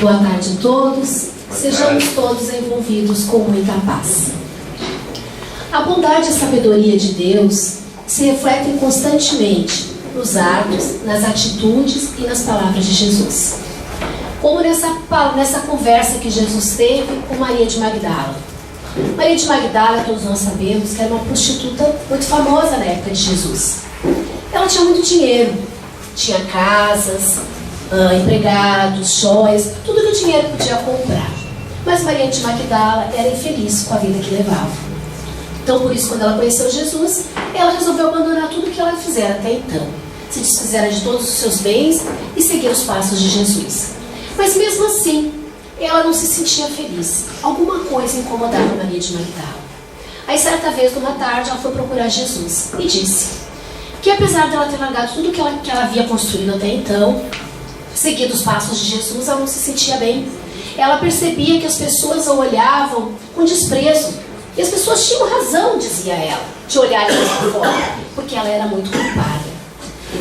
Boa tarde a todos. Sejamos todos envolvidos com muita paz. A bondade e a sabedoria de Deus se refletem constantemente nos atos, nas atitudes e nas palavras de Jesus. Como nessa conversa que Jesus teve com Maria de Magdala. Maria de Magdala, todos nós sabemos que era uma prostituta muito famosa na época de Jesus. Ela tinha muito dinheiro, tinha casas, empregados, joias, tudo que o dinheiro podia comprar. Mas Maria de Magdala era infeliz com a vida que levava. Então, por isso, quando ela conheceu Jesus, ela resolveu abandonar tudo que ela fizera até então. Se desfizera de todos os seus bens e seguir os passos de Jesus. Mas mesmo assim, ela não se sentia feliz. Alguma coisa incomodava Maria de Magdala. Aí, certa vez, numa tarde, ela foi procurar Jesus e disse que, apesar dela ter largado tudo que ela havia construído até então, seguido os passos de Jesus, ela não se sentia bem. Ela percebia que as pessoas a olhavam com desprezo. E as pessoas tinham razão, dizia ela, de olhar dessa forma, porque ela era muito culpada.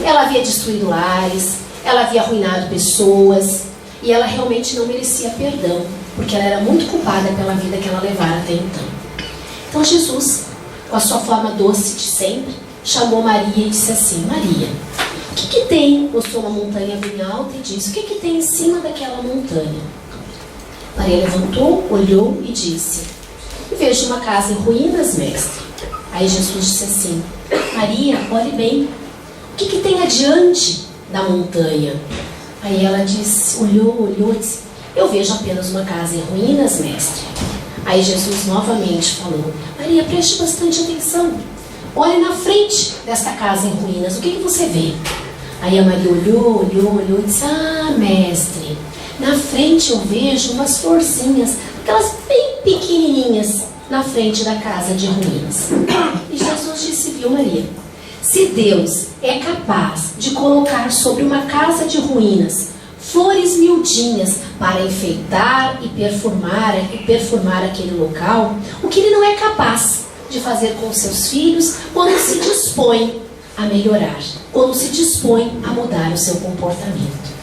Ela havia destruído lares, ela havia arruinado pessoas, e ela realmente não merecia perdão, porque ela era muito culpada pela vida que ela levara até então. Então Jesus, com a sua forma doce de sempre, chamou Maria e disse assim: Maria, o que tem? Mostrou uma montanha bem alta e disse: o que tem em cima daquela montanha? Maria levantou, olhou e disse: vejo uma casa em ruínas, mestre. Aí Jesus disse assim: Maria, olhe bem, o que tem adiante da montanha? Aí ela disse, olhou e disse: eu vejo apenas uma casa em ruínas, mestre. Aí Jesus novamente falou: Maria, preste bastante atenção. Olhe na frente desta casa em ruínas, o que você vê? Aí a Maria olhou e disse: ah, mestre, na frente eu vejo umas florzinhas, aquelas bem pequenininhas, na frente da casa de ruínas. E Jesus disse: viu, Maria, se Deus é capaz de colocar sobre uma casa de ruínas flores miudinhas para enfeitar e perfumar aquele local, o que Ele não é capaz de fazer com seus filhos quando se dispõe a melhorar, quando se dispõe a mudar o seu comportamento.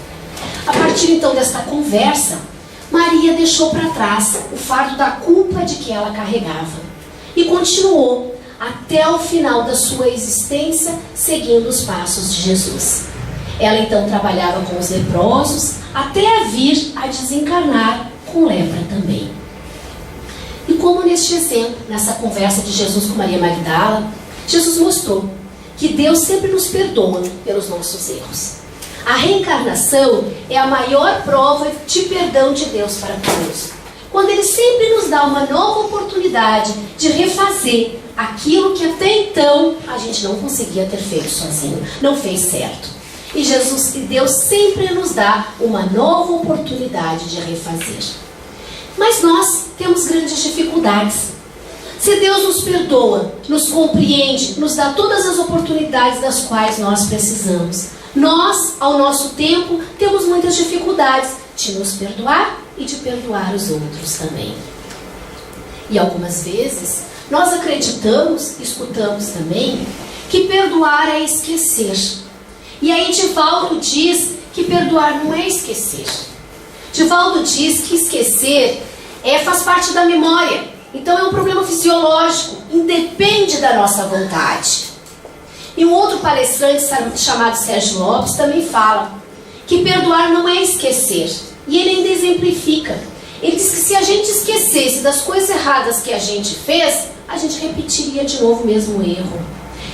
A partir então desta conversa, Maria deixou para trás o fardo da culpa de que ela carregava e continuou até o final da sua existência seguindo os passos de Jesus. Ela então trabalhava com os leprosos até vir a desencarnar com lepra também. E como neste exemplo, nessa conversa de Jesus com Maria Magdala, Jesus mostrou que Deus sempre nos perdoa pelos nossos erros. A reencarnação é a maior prova de perdão de Deus para conosco. Quando Ele sempre nos dá uma nova oportunidade de refazer aquilo que até então a gente não conseguia ter feito sozinho, não fez certo. E Deus sempre nos dá uma nova oportunidade de refazer. Mas nós temos grandes dificuldades. Se Deus nos perdoa, nos compreende, nos dá todas as oportunidades das quais nós precisamos, nós, ao nosso tempo, temos muitas dificuldades de nos perdoar e de perdoar os outros também. E algumas vezes, nós acreditamos, escutamos também, que perdoar é esquecer. E aí Divaldo diz que perdoar não é esquecer. Divaldo diz que esquecer faz parte da memória. Então é um problema fisiológico, independe da nossa vontade. E um outro palestrante chamado Sérgio Lopes também fala que perdoar não é esquecer. E ele ainda exemplifica. Ele diz que se a gente esquecesse das coisas erradas que a gente fez, a gente repetiria de novo o mesmo erro.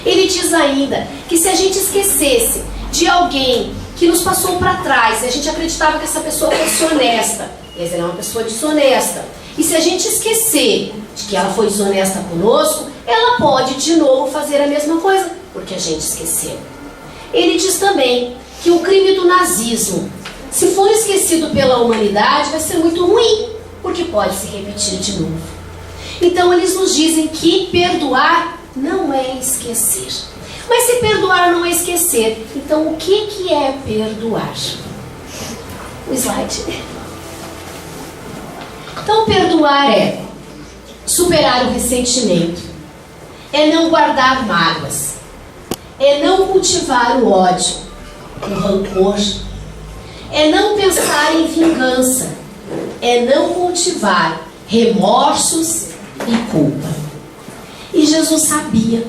Ele diz ainda que se a gente esquecesse de alguém que nos passou para trás, e a gente acreditava que essa pessoa fosse honesta, mas ela é uma pessoa desonesta, e se a gente esquecer de que ela foi desonesta conosco, ela pode de novo fazer a mesma coisa, porque a gente esqueceu. Ele diz também que o crime do nazismo, se for esquecido pela humanidade, vai ser muito ruim, porque pode se repetir de novo. Então eles nos dizem que perdoar não é esquecer. Mas se perdoar não é esquecer, então o que é perdoar? O slide. Então perdoar é superar o ressentimento, é não guardar mágoas, é não cultivar o ódio, o rancor, é não pensar em vingança, é não cultivar remorsos e culpa. E Jesus sabia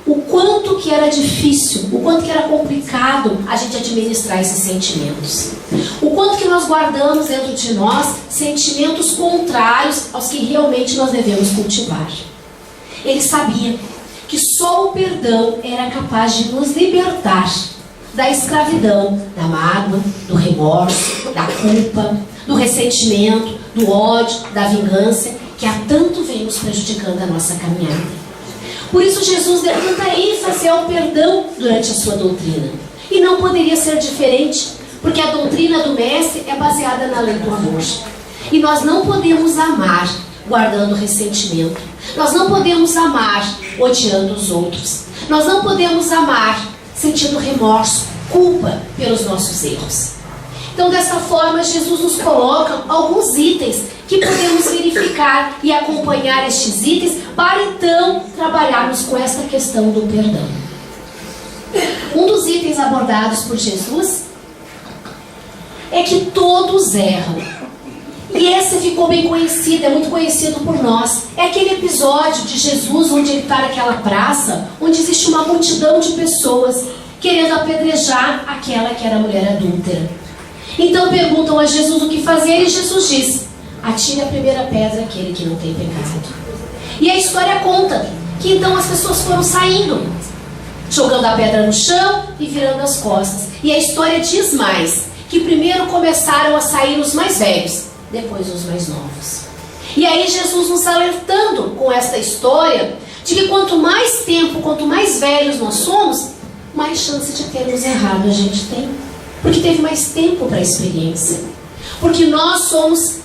o quanto que era difícil, o quanto que era complicado a gente administrar esses sentimentos. O quanto que nós guardamos dentro de nós sentimentos contrários aos que realmente nós devemos cultivar. Ele sabia que só o perdão era capaz de nos libertar da escravidão, da mágoa, do remorso, da culpa, do ressentimento, do ódio, da vingança, que há tanto vem nos prejudicando a nossa caminhada. Por isso Jesus deu tanta ênfase ao perdão durante a sua doutrina. E não poderia ser diferente, porque a doutrina do Mestre é baseada na lei do amor. E nós não podemos amar guardando ressentimento. Nós não podemos amar odiando os outros. Nós não podemos amar sentindo remorso, culpa pelos nossos erros. Então, dessa forma, Jesus nos coloca alguns itens que podemos verificar e acompanhar estes itens para então trabalharmos com esta questão do perdão. Um dos itens abordados por Jesus é que todos erram. E esse ficou bem conhecido, é muito conhecido por nós. É aquele episódio de Jesus onde ele está naquela praça, onde existe uma multidão de pessoas querendo apedrejar aquela que era a mulher adúltera. Então perguntam a Jesus o que fazer e Jesus diz: atire a primeira pedra aquele que não tem pecado. E a história conta que então as pessoas foram saindo, jogando a pedra no chão e virando as costas. E a história diz mais, que primeiro começaram a sair os mais velhos, depois os mais novos. E aí Jesus nos alertando com esta história de que quanto mais tempo, quanto mais velhos nós somos, mais chance de termos errado a gente tem. Porque teve mais tempo para a experiência. Porque nós somos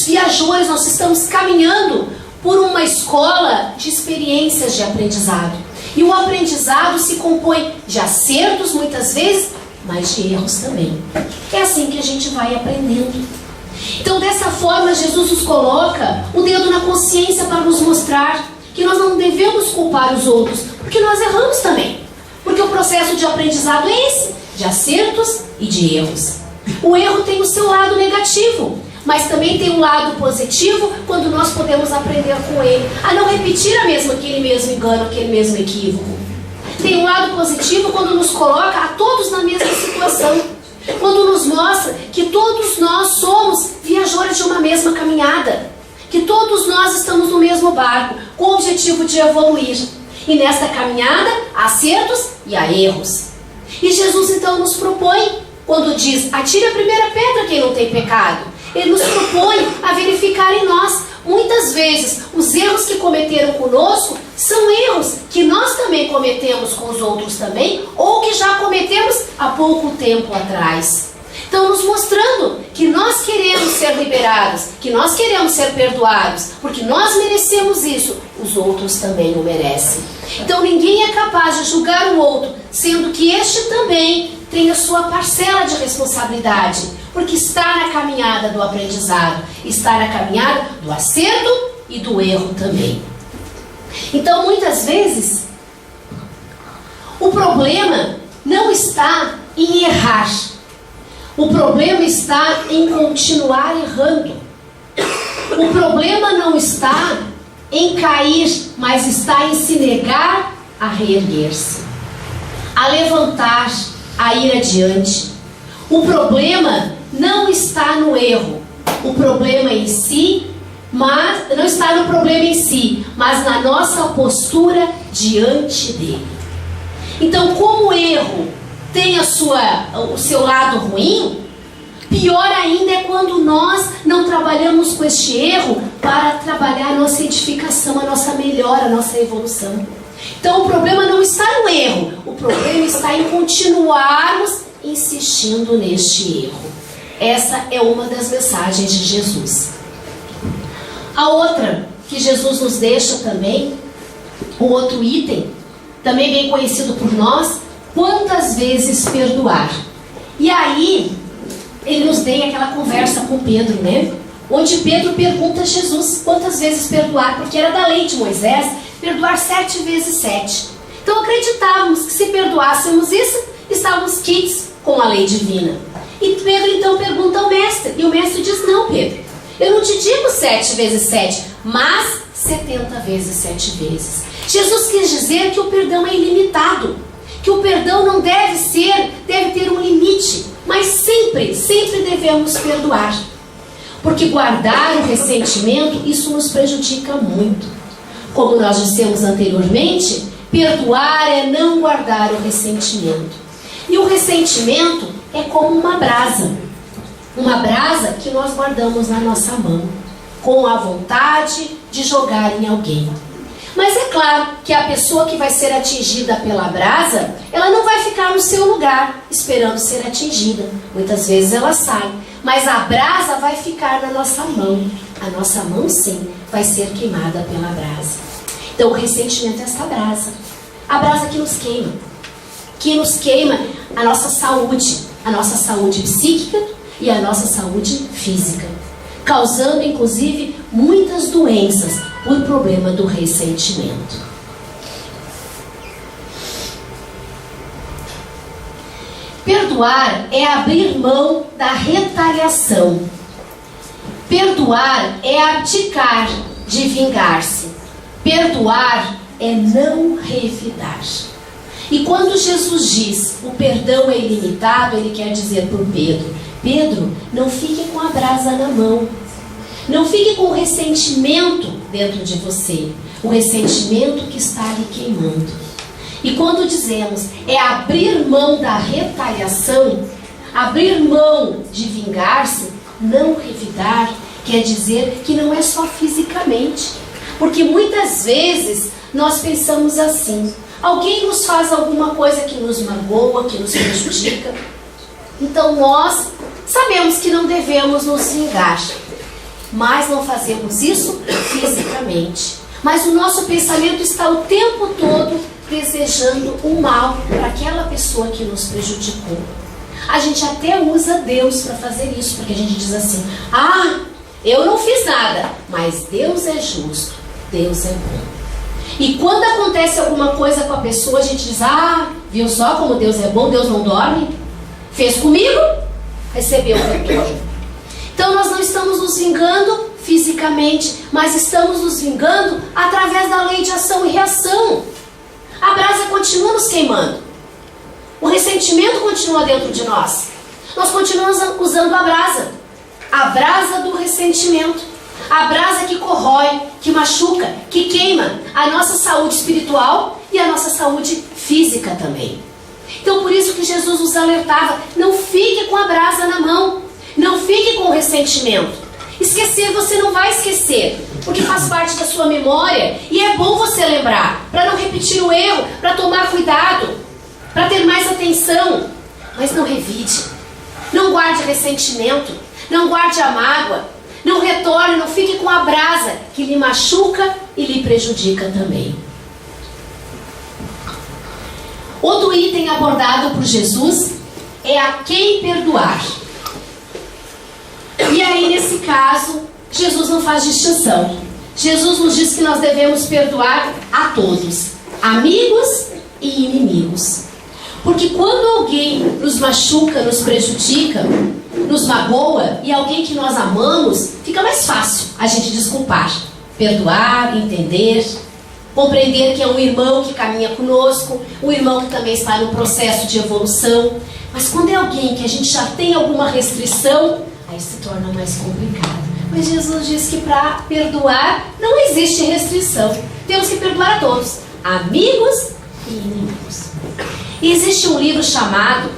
viajores, nós estamos caminhando por uma escola de experiências de aprendizado. E o aprendizado se compõe de acertos muitas vezes, mas de erros também. É assim que a gente vai aprendendo. Então, dessa forma, Jesus nos coloca o dedo na consciência para nos mostrar que nós não devemos culpar os outros, porque nós erramos também. Porque o processo de aprendizado é esse, de acertos e de erros. O erro tem o seu lado negativo, mas também tem um lado positivo quando nós podemos aprender com ele, a não repetir aquele mesmo engano, aquele mesmo equívoco. Tem um lado positivo quando nos coloca a todos na mesma situação, quando nos mostra que todos nós somos viajores de uma mesma caminhada, que todos nós estamos no mesmo barco, com o objetivo de evoluir. E nesta caminhada há acertos e há erros. E Jesus então nos propõe, quando diz, atire a primeira pedra quem não tem pecado, ele nos propõe a verificar em nós. Muitas vezes os erros que cometeram conosco são erros que nós também cometemos com os outros também, ou que já cometemos há pouco tempo atrás. Então nos mostrando que nós queremos ser liberados, que nós queremos ser perdoados, porque nós merecemos isso, os outros também o merecem. Então ninguém é capaz de julgar o outro, sendo que este também tem a sua parcela de responsabilidade, porque está na caminhada do aprendizado, está na caminhada do acerto e do erro também. Então muitas vezes o problema não está em errar, o problema está em continuar errando. O problema não está em cair, mas está em se negar a reerguer-se, a levantar, a ir adiante. O problema não está no erro, o problema em si, mas não está no problema em si, mas na nossa postura diante dele. Então, como o erro tem o seu lado ruim, pior ainda é quando nós não trabalhamos com este erro para trabalhar a nossa edificação, a nossa melhora, a nossa evolução. Então o problema não está no erro, o problema está em continuarmos insistindo neste erro. Essa é uma das mensagens de Jesus. A outra que Jesus nos deixa também, o outro item, também bem conhecido por nós, quantas vezes perdoar. E aí, ele nos tem aquela conversa com Pedro, né? Onde Pedro pergunta a Jesus quantas vezes perdoar, porque era da lei de Moisés, perdoar 7 vezes 7. Então acreditávamos que se perdoássemos isso, estávamos quites com a lei divina. E Pedro então pergunta ao mestre, e o mestre diz: não, Pedro, eu não te digo 7 vezes 7, mas 70 vezes 7 vezes. Jesus quis dizer que o perdão é ilimitado, que o perdão não deve ter um limite, mas sempre devemos perdoar. Porque guardar o ressentimento, isso nos prejudica muito. Como nós dissemos anteriormente, perdoar é não guardar o ressentimento. E o ressentimento é como uma brasa que nós guardamos na nossa mão, com a vontade de jogar em alguém. Mas é claro que a pessoa que vai ser atingida pela brasa, ela não vai ficar no seu lugar esperando ser atingida. Muitas vezes ela sai, mas a brasa vai ficar na nossa mão. A nossa mão, sim, vai ser queimada pela brasa. Então o ressentimento é essa brasa. A brasa que nos queima a nossa saúde psíquica e a nossa saúde física, causando inclusive muitas doenças por problema do ressentimento. Perdoar é abrir mão da retaliação. Perdoar é abdicar de vingar-se. Perdoar é não revidar. E quando Jesus diz o perdão é ilimitado, ele quer dizer por Pedro: Pedro, não fique com a brasa na mão. Não fique com o ressentimento dentro de você. O ressentimento que está ali queimando. E quando dizemos é abrir mão da retaliação, abrir mão de vingar-se, não revidar, quer dizer que não é só fisicamente. Porque muitas vezes nós pensamos assim: alguém nos faz alguma coisa que nos magoa, que nos prejudica. Então nós sabemos que não devemos nos vingar, mas não fazemos isso fisicamente. Mas o nosso pensamento está o tempo todo desejando o mal para aquela pessoa que nos prejudicou. A gente até usa Deus para fazer isso, porque a gente diz assim: ah, eu não fiz nada, mas Deus é justo, Deus é bom. E quando acontece alguma coisa com a pessoa, a gente diz: ah, viu só como Deus é bom, Deus não dorme? Fez comigo, recebeu o retorno. Então nós não estamos nos vingando fisicamente, mas estamos nos vingando através da lei de ação e reação. A brasa continua nos queimando. O ressentimento continua dentro de nós. Nós continuamos usando a brasa do ressentimento. A brasa que corrói, que machuca, que queima a nossa saúde espiritual e a nossa saúde física também. Então por isso que Jesus nos alertava: não fique com a brasa na mão, não fique com o ressentimento. Esquecer você não vai esquecer, porque faz parte da sua memória e é bom você lembrar, para não repetir o erro, para tomar cuidado, para ter mais atenção. Mas não revide, não guarde ressentimento, não guarde a mágoa, não retorne, não fique com a brasa que lhe machuca e lhe prejudica também. Outro item abordado por Jesus é a quem perdoar. E aí, nesse caso, Jesus não faz distinção. Jesus nos diz que nós devemos perdoar a todos, amigos e inimigos. Porque quando alguém nos machuca, nos prejudica, nos magoa, e alguém que nós amamos, fica mais fácil a gente desculpar, perdoar, entender, compreender que é um irmão que caminha conosco, um irmão que também está no processo de evolução. Mas quando é alguém que a gente já tem alguma restrição, aí se torna mais complicado. Mas Jesus diz que para perdoar não existe restrição. Temos que perdoar a todos, amigos e inimigos. E existe um livro chamado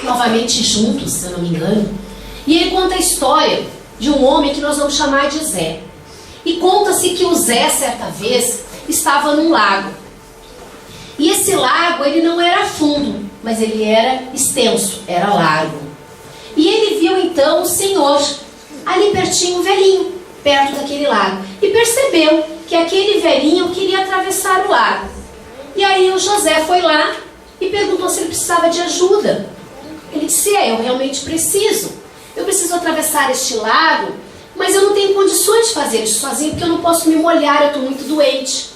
Novamente Juntos, se eu não me engano, e ele conta a história de um homem que nós vamos chamar de Zé. E conta-se que o Zé, certa vez, estava num lago. E esse lago, ele não era fundo, mas ele era extenso, era largo. E ele viu então o Senhor, ali pertinho, um velhinho, perto daquele lago. E percebeu que aquele velhinho queria atravessar o lago. E aí o José foi lá e perguntou se ele precisava de ajuda. Ele disse: eu realmente preciso. Eu preciso atravessar este lago, mas eu não tenho condições de fazer isso sozinho, porque eu não posso me molhar, eu estou muito doente.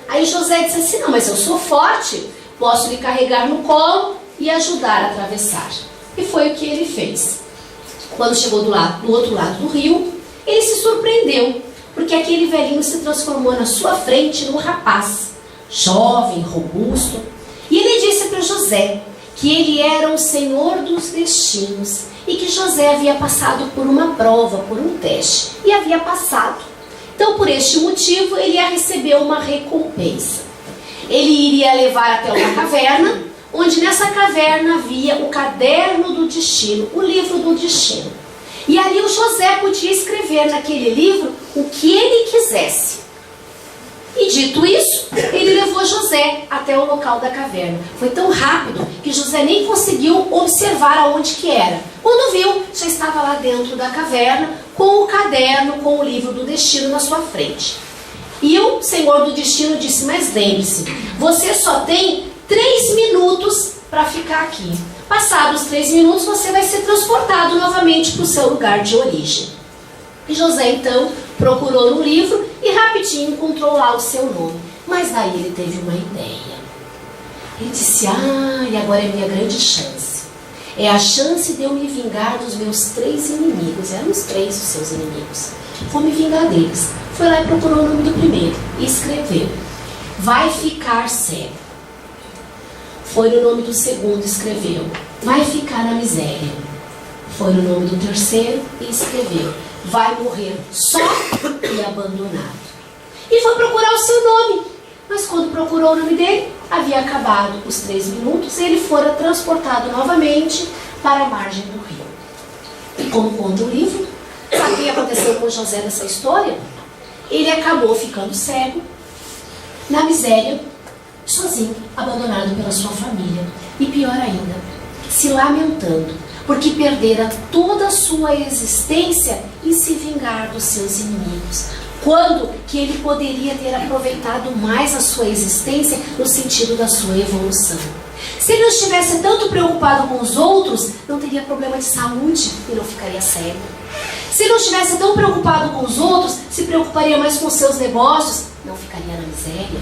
Aí José disse assim: não, mas eu sou forte, posso lhe carregar no colo e ajudar a atravessar. E foi o que ele fez. Quando chegou do outro lado do rio, ele se surpreendeu, porque aquele velhinho se transformou na sua frente num rapaz, jovem, robusto. E ele disse para José que ele era o Senhor dos destinos e que José havia passado por uma prova, por um teste, e havia passado. Então, por este motivo, ele ia receber uma recompensa. Ele iria levar até uma caverna, onde nessa caverna havia o caderno do destino, o livro do destino. E ali o José podia escrever naquele livro o que ele quisesse. E dito isso, ele levou José até o local da caverna. Foi tão rápido que José nem conseguiu observar aonde que era. Quando viu, já estava lá dentro da caverna, com o caderno, com o livro do destino na sua frente. E o Senhor do destino disse, mas lembre-se, você só tem 3 minutos para ficar aqui. Passados 3 minutos, você vai ser transportado novamente para o seu lugar de origem. E José, então, procurou no livro e rapidinho encontrou lá o seu nome. Mas daí ele teve uma ideia. Ele disse, e agora é minha grande chance. É a chance de eu me vingar dos meus 3 inimigos. Eram os 3 os seus inimigos. Vou me vingar deles. Foi lá e procurou o nome do primeiro e escreveu, vai ficar cego. Foi no nome do segundo e escreveu, vai ficar na miséria. Foi no nome do terceiro e escreveu, vai morrer só e abandonado. E foi procurar o seu nome. Mas quando procurou o nome dele, havia acabado os 3 minutos e ele fora transportado novamente para a margem do rio. E como conta o livro, sabe o que aconteceu com José nessa história? Ele acabou ficando cego, na miséria, sozinho, abandonado pela sua família. E pior ainda, se lamentando, porque perdera toda a sua existência em se vingar dos seus inimigos. Quando que ele poderia ter aproveitado mais a sua existência no sentido da sua evolução? Se ele não estivesse tanto preocupado com os outros, não teria problema de saúde e não ficaria cego. Se não estivesse tão preocupado com os outros, se preocuparia mais com os seus negócios, não ficaria na miséria.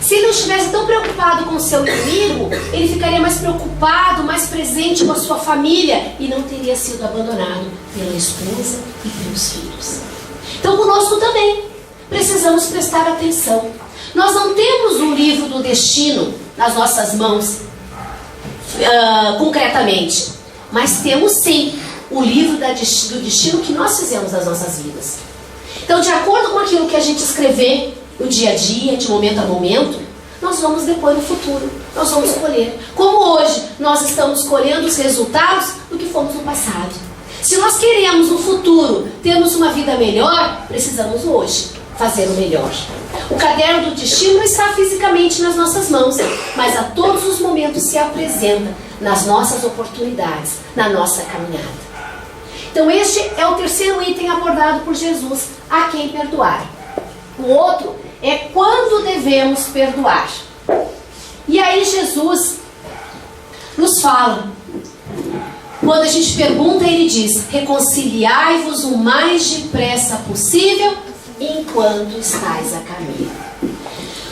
Se ele não estivesse tão preocupado com o seu inimigo, ele ficaria mais preocupado, mais presente com a sua família e não teria sido abandonado pela esposa e pelos filhos. Então conosco também precisamos prestar atenção. Nós não temos o livro do destino nas nossas mãos, concretamente, mas temos sim o livro do destino que nós fizemos nas nossas vidas. Então, de acordo com aquilo que a gente escrever no dia a dia, de momento a momento, nós vamos depois no futuro, nós vamos colher. Como hoje nós estamos colhendo os resultados do que fomos no passado. Se nós queremos no futuro termos uma vida melhor, precisamos hoje fazer o melhor. O caderno do destino não está fisicamente nas nossas mãos, mas a todos os momentos se apresenta nas nossas oportunidades, na nossa caminhada. Então este é o terceiro item abordado por Jesus, a quem perdoar. O outro é quando devemos perdoar. E aí Jesus nos fala, quando a gente pergunta, ele diz, reconciliai-vos o mais depressa possível, enquanto estáis a caminho.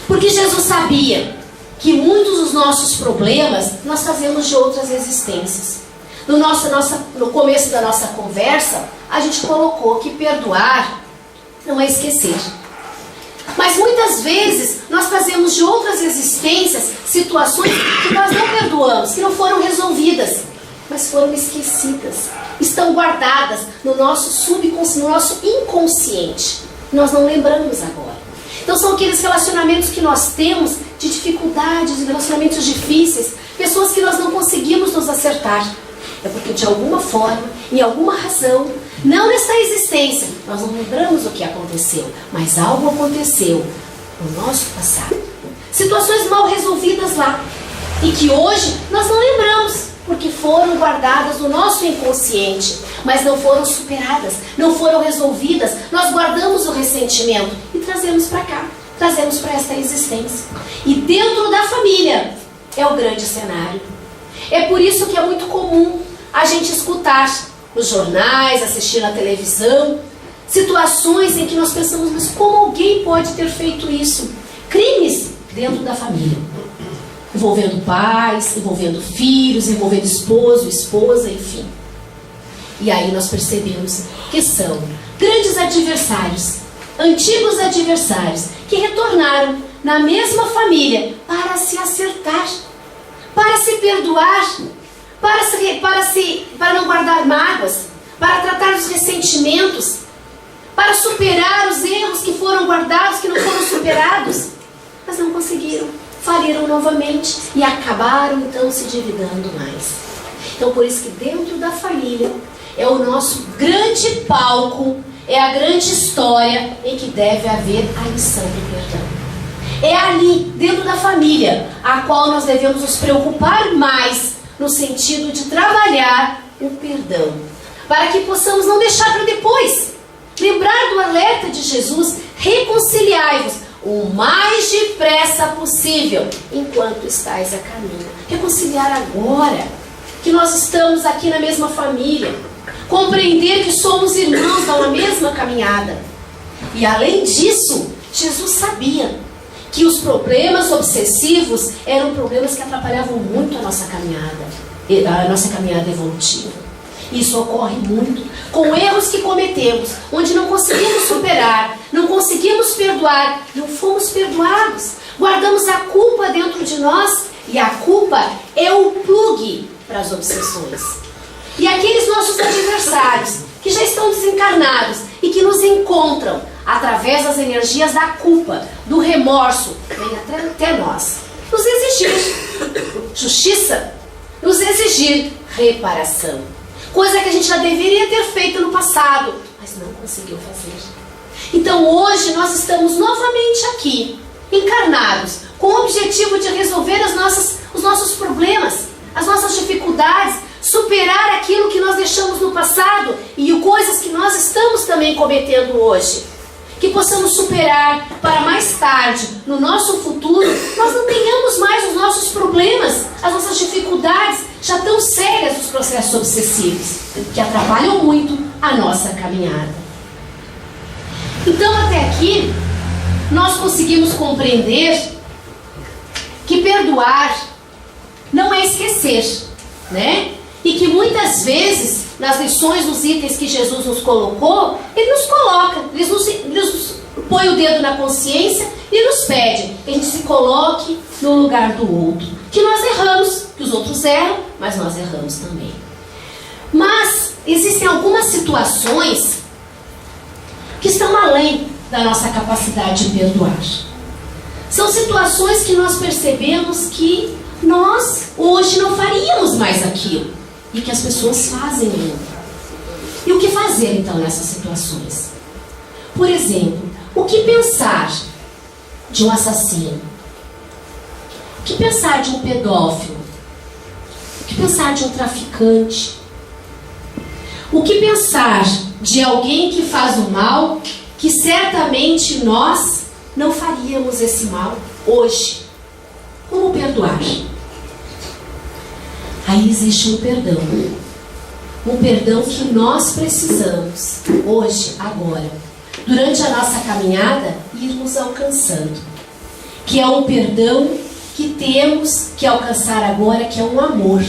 Porque Jesus sabia que muitos dos nossos problemas nós fazemos de outras existências. No começo da nossa conversa, a gente colocou que perdoar não é esquecer. Mas muitas vezes nós fazemos de outras existências situações que nós não perdoamos, que não foram resolvidas, mas foram esquecidas, estão guardadas no nosso subconsciente, no nosso inconsciente. Nós não lembramos agora. Então são aqueles relacionamentos que nós temos de dificuldades, relacionamentos difíceis, pessoas que nós não conseguimos nos acertar. É porque de alguma forma, em alguma razão, não nessa existência, nós não lembramos o que aconteceu, mas algo aconteceu no nosso passado. Situações mal resolvidas lá, e que hoje nós não lembramos, porque foram guardadas no nosso inconsciente, mas não foram superadas, não foram resolvidas. Nós guardamos o ressentimento e trazemos para cá, trazemos para esta existência. E dentro da família é o grande cenário. É por isso que é muito comum a gente escutar nos jornais, assistir na televisão, situações em que nós pensamos, mas como alguém pode ter feito isso? Crimes dentro da família. envolvendo pais, envolvendo filhos, envolvendo esposo, esposa, enfim. E aí nós percebemos que são grandes adversários, antigos adversários, que retornaram na mesma família para se acertar, para se perdoar, para não guardar mágoas, para tratar os ressentimentos, para superar os erros que foram guardados, que não foram superados, mas não conseguiram, faliram novamente e acabaram então se dividindo mais. Então por isso que dentro da família é o nosso grande palco, é a grande história em que deve haver a lição do perdão. É ali, dentro da família, a qual nós devemos nos preocupar mais no sentido de trabalhar o perdão, para que possamos não deixar para depois. Lembrar do alerta de Jesus: reconciliai-vos o mais depressa possível, enquanto estáis a caminho. Reconciliar agora, que nós estamos aqui na mesma família. Compreender que somos irmãos na mesma caminhada. E além disso, Jesus sabia que os problemas obsessivos eram problemas que atrapalhavam muito a nossa caminhada evolutiva. Isso ocorre muito com erros que cometemos, onde não conseguimos superar, não conseguimos perdoar, não fomos perdoados. Guardamos a culpa dentro de nós, e a culpa é o plugue para as obsessões. E aqueles nossos adversários, que já estão desencarnados e que nos encontram através das energias da culpa, do remorso, vem até nós nos exigir justiça, nos exigir reparação. Coisa que a gente já deveria ter feito no passado, mas não conseguiu fazer. Então hoje nós estamos novamente aqui, encarnados, com o objetivo de resolver os nossos problemas, as nossas dificuldades, superar aquilo que nós deixamos no passado e coisas que nós estamos também cometendo hoje. Que possamos superar para mais tarde, no nosso futuro, nós não tenhamos mais os nossos problemas, as nossas dificuldades já tão sérias dos processos obsessivos, que atrapalham muito a nossa caminhada. Então até aqui, nós conseguimos compreender que perdoar não é esquecer, né? E que muitas vezes, nas lições, nos itens que Jesus nos colocou, Ele nos coloca, Ele nos põe o dedo na consciência e nos pede que a gente se coloque no lugar do outro. Que nós erramos, que os outros erram, mas nós erramos também. Mas existem algumas situações que estão além da nossa capacidade de perdoar. São situações que nós percebemos que nós hoje não faríamos mais aquilo. E que as pessoas fazem ainda. E o que fazer então nessas situações? Por exemplo, o que pensar de um assassino? O que pensar de um pedófilo? O que pensar de um traficante? O que pensar de alguém que faz o mal, que certamente nós não faríamos esse mal hoje? Como perdoar? Aí existe um perdão que nós precisamos, hoje, agora, durante a nossa caminhada, irmos alcançando. Que é um perdão que temos que alcançar agora, que é um amor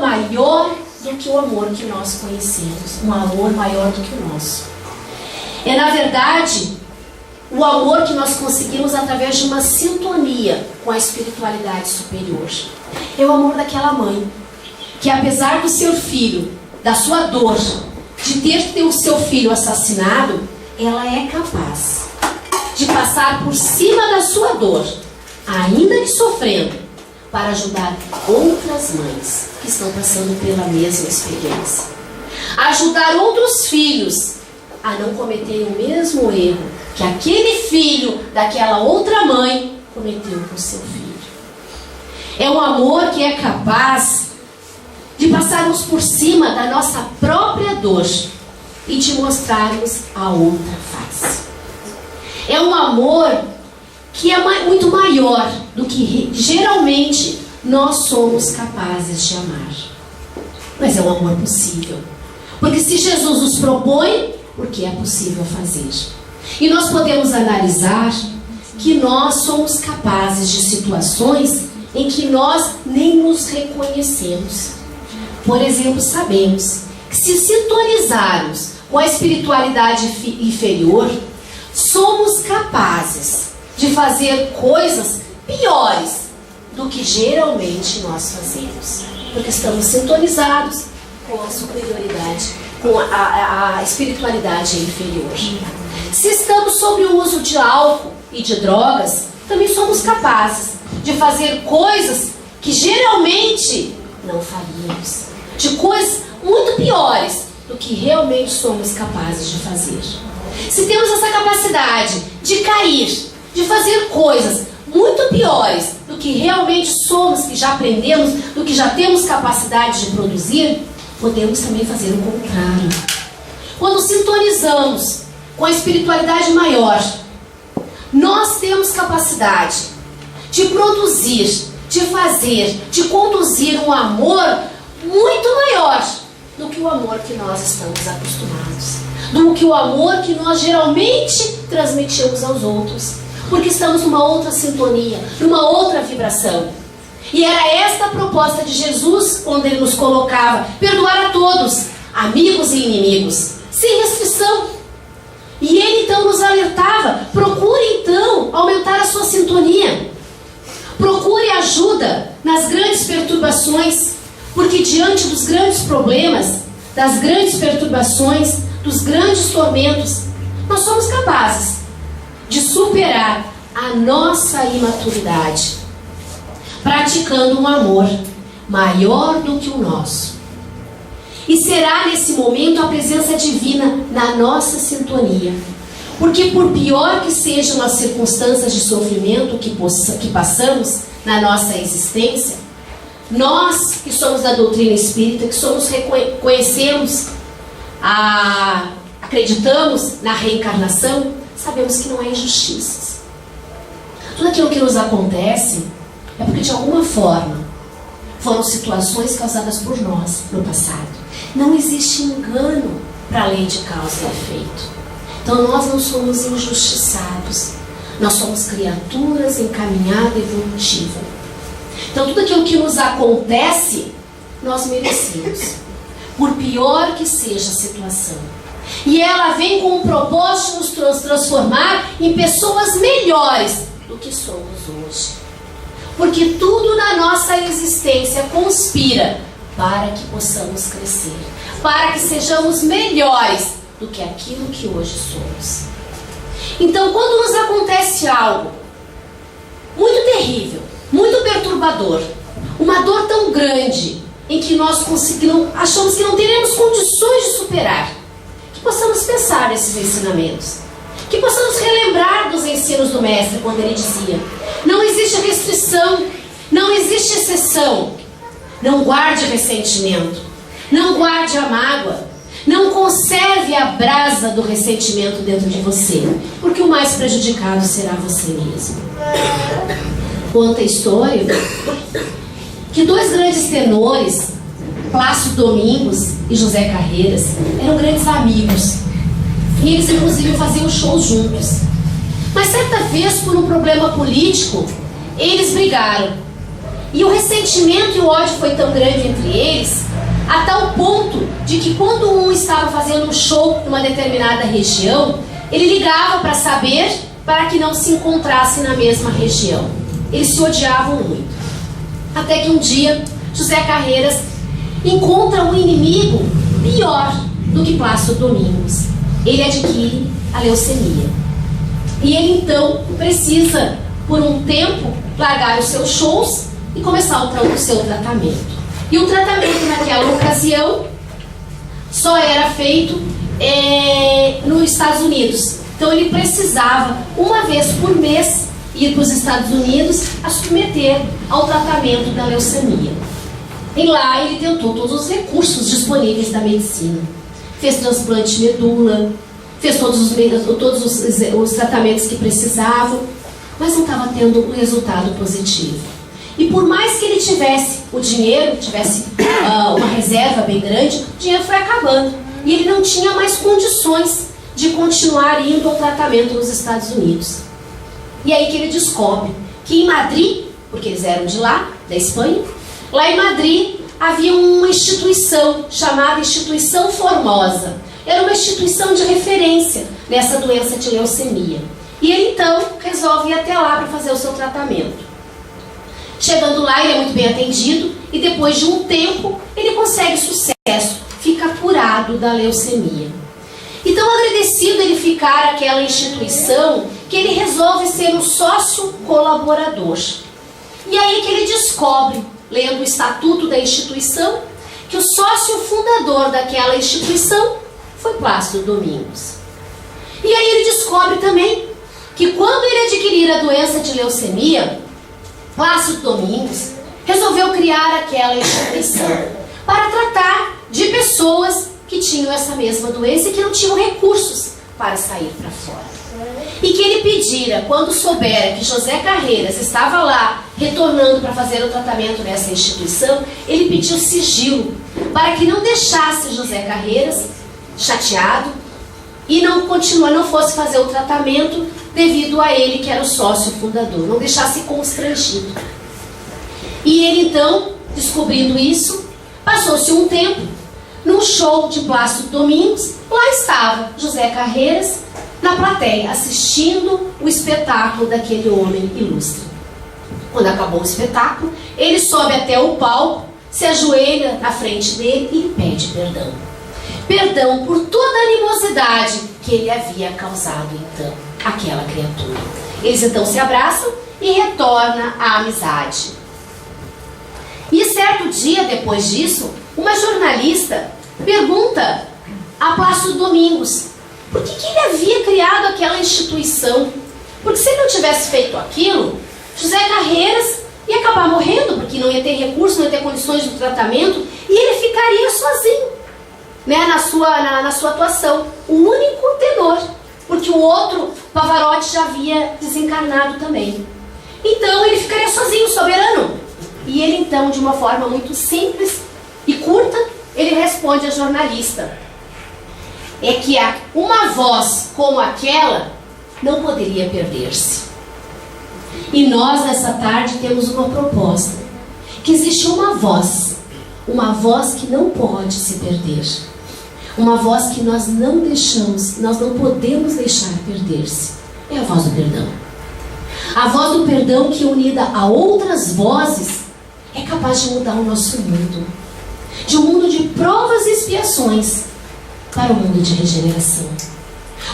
maior do que o amor que nós conhecemos, um amor maior do que o nosso. É, na verdade, o amor que nós conseguimos através de uma sintonia com a espiritualidade superior. É o amor daquela mãe, que apesar do seu filho, da sua dor, de ter o seu filho assassinado, ela é capaz de passar por cima da sua dor, ainda que sofrendo, para ajudar outras mães que estão passando pela mesma experiência. Ajudar outros filhos a não cometerem o mesmo erro que aquele filho daquela outra mãe cometeu com seu filho. É um amor que é capaz de passarmos por cima da nossa própria dor e de mostrarmos a outra face. É um amor que é muito maior do que geralmente nós somos capazes de amar. Mas é um amor possível. Porque se Jesus nos propõe, porque é possível fazer. E nós podemos analisar que nós somos capazes de situações em que nós nem nos reconhecemos. Por exemplo, sabemos que se sintonizarmos com a espiritualidade inferior, somos capazes de fazer coisas piores do que geralmente nós fazemos, porque estamos sintonizados com a superioridade, com a espiritualidade inferior. Se estamos sob o uso de álcool e de drogas, também somos capazes de fazer coisas que geralmente não faríamos, de coisas muito piores do que realmente somos capazes de fazer. Se temos essa capacidade de cair, de fazer coisas muito piores do que realmente somos, que já aprendemos, do que já temos capacidade de produzir, podemos também fazer o contrário. Quando sintonizamos com a espiritualidade maior, nós temos capacidade de produzir, de fazer, de conduzir um amor muito maior do que o amor que nós estamos acostumados, do que o amor que nós geralmente transmitimos aos outros, porque estamos numa outra sintonia, numa outra vibração. E era esta a proposta de Jesus, quando ele nos colocava: perdoar a todos, amigos e inimigos, sem restrição. E ele então nos alertava: procure então aumentar a sua sintonia, procure ajuda nas grandes perturbações, porque diante dos grandes problemas, das grandes perturbações, dos grandes tormentos, nós somos capazes de superar a nossa imaturidade, praticando um amor maior do que o nosso. E será nesse momento a presença divina na nossa sintonia, porque por pior que sejam as circunstâncias de sofrimento que passamos na nossa existência, nós que somos da doutrina espírita, que conhecemos, acreditamos na reencarnação, sabemos que não há injustiças. Tudo aquilo que nos acontece é porque de alguma forma foram situações causadas por nós no passado. Não existe engano para a lei de causa e efeito. Então nós não somos injustiçados, nós somos criaturas em caminhada evolutiva. Então tudo aquilo que nos acontece, nós merecemos, por pior que seja a situação. E ela vem com o propósito de nos transformar em pessoas melhores do que somos hoje. Porque tudo na nossa existência conspira para que possamos crescer, para que sejamos melhores do que aquilo que hoje somos. Então, quando nos acontece algo muito terrível, muito perturbador, uma dor tão grande, em que nós achamos que não teremos condições de superar, que possamos pensar nesses ensinamentos, que possamos relembrar dos ensinos do Mestre, quando ele dizia: não existe restrição, não existe exceção, não guarde ressentimento, não guarde a mágoa, não conserve a brasa do ressentimento dentro de você, porque o mais prejudicado será você mesmo. Conta a história que dois grandes tenores, Plácido Domingos e José Carreiras, eram grandes amigos. E eles inclusive faziam shows juntos. Mas certa vez, por um problema político, eles brigaram. E o ressentimento e o ódio foi tão grande entre eles, a tal ponto de que quando um estava fazendo um show numa determinada região, ele ligava para saber, para que não se encontrassem na mesma região. Eles se odiavam muito. Até que um dia, José Carreiras encontra um inimigo pior do que Plácido Domingos. Ele adquire a leucemia. E ele então precisa, por um tempo, largar os seus shows e começar o seu tratamento. E o tratamento naquela ocasião só era feito nos Estados Unidos. Então ele precisava, uma vez por mês, ir para os Estados Unidos a submeter ao tratamento da leucemia. E lá ele tentou todos os recursos disponíveis da medicina. Fez transplante de medula, fez todos os tratamentos que precisavam, mas não estava tendo um resultado positivo. E por mais que ele tivesse o dinheiro, tivesse uma reserva bem grande, o dinheiro foi acabando. E ele não tinha mais condições de continuar indo ao tratamento nos Estados Unidos. E aí que ele descobre que em Madrid porque eles eram de lá, da Espanha. Lá em Madrid havia uma instituição chamada Instituição Formosa. Era uma instituição de referência nessa doença de leucemia. E ele então resolve ir até lá para fazer o seu tratamento. Chegando lá, ele é muito bem atendido e depois de um tempo ele consegue sucesso, fica curado da leucemia. E tão agradecido ele ficar àquela instituição que ele resolve ser um sócio colaborador. E aí que ele descobre, lendo o estatuto da instituição, que o sócio fundador daquela instituição foi Plácido Domingos. E aí ele descobre também que quando ele adquirir a doença de leucemia, Plácido Domingos resolveu criar aquela instituição para tratar de pessoas que tinham essa mesma doença e que não tinham recursos para sair para fora. E que ele pedira, quando soubera que José Carreiras estava lá retornando para fazer o tratamento nessa instituição, ele pediu sigilo para que não deixasse José Carreiras chateado e não fosse fazer o tratamento devido a ele que era o sócio fundador, não deixasse constrangido. E ele então, descobrindo isso, passou-se um tempo, num show de Plácido Domingos, lá estava José Carreiras na plateia, assistindo o espetáculo daquele homem ilustre. Quando acabou o espetáculo, ele sobe até o palco, se ajoelha na frente dele e lhe pede perdão. Perdão por toda a animosidade que ele havia causado, então, àquela criatura. Eles então se abraçam e retornam à amizade. E certo dia, depois disso, uma jornalista pergunta a Plácido Domingos por que ele havia criado aquela instituição. Porque se ele não tivesse feito aquilo, José Carreiras ia acabar morrendo, porque não ia ter recursos, não ia ter condições de tratamento, e ele ficaria sozinho, né, na sua atuação. O único tenor, porque o outro, Pavarotti, já havia desencarnado também. Então ele ficaria sozinho, soberano. E ele então, de uma forma muito simples e curta, ele responde à jornalista: é que uma voz como aquela não poderia perder-se. E nós, nessa tarde, temos uma proposta, que existe uma voz que não pode se perder, uma voz que nós não podemos deixar perder-se. É a voz do perdão. A voz do perdão que, unida a outras vozes, é capaz de mudar o nosso mundo, de um mundo de provas e expiações para um mundo de regeneração,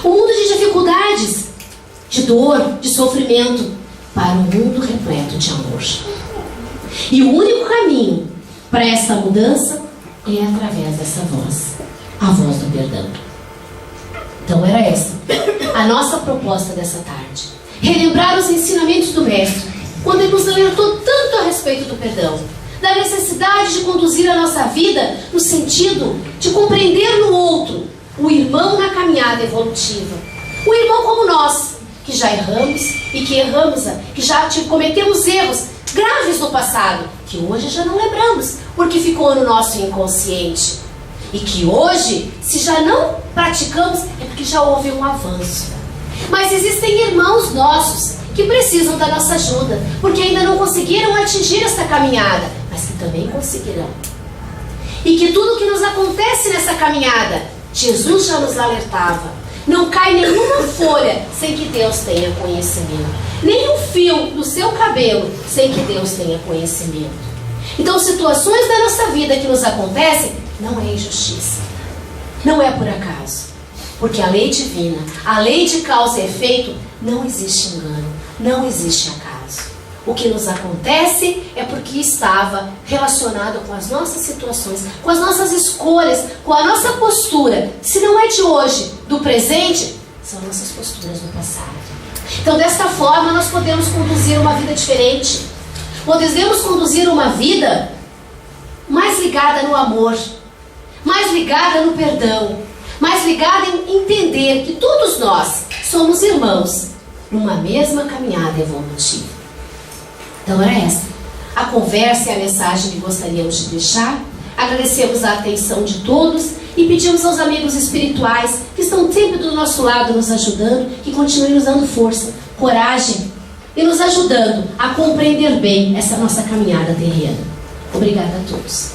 um mundo de dificuldades, de dor, de sofrimento, para um mundo repleto de amor. E o único caminho para essa mudança é através dessa voz, a voz do perdão. Então era essa a nossa proposta dessa tarde: relembrar os ensinamentos do Mestre, quando ele nos alertou tanto a respeito do perdão, da necessidade de conduzir a nossa vida no sentido de compreender no outro o irmão na caminhada evolutiva, o irmão como nós, que já erramos e que já cometemos erros graves no passado, que hoje já não lembramos, porque ficou no nosso inconsciente. E que hoje, se já não praticamos, é porque já houve um avanço. Mas existem irmãos nossos que precisam da nossa ajuda, porque ainda não conseguiram atingir esta caminhada, mas que também conseguirão. E que tudo que nos acontece nessa caminhada, Jesus já nos alertava: não cai nenhuma folha sem que Deus tenha conhecimento, nem um fio do seu cabelo sem que Deus tenha conhecimento. Então, situações da nossa vida que nos acontecem não é injustiça, não é por acaso, porque a lei divina, a lei de causa e efeito, não existe engano, não existe acaso. O que nos acontece é porque estava relacionado com as nossas situações, com as nossas escolhas, com a nossa postura. Se não é de hoje, do presente, são nossas posturas do passado. Então, desta forma, nós podemos conduzir uma vida diferente. Podemos conduzir uma vida mais ligada no amor, mais ligada no perdão, mais ligada em entender que todos nós somos irmãos numa mesma caminhada evolutiva. Então era essa a conversa e a mensagem que gostaríamos de deixar. Agradecemos a atenção de todos e pedimos aos amigos espirituais que estão sempre do nosso lado nos ajudando, que continuem nos dando força, coragem e nos ajudando a compreender bem essa nossa caminhada terrena. Obrigada a todos.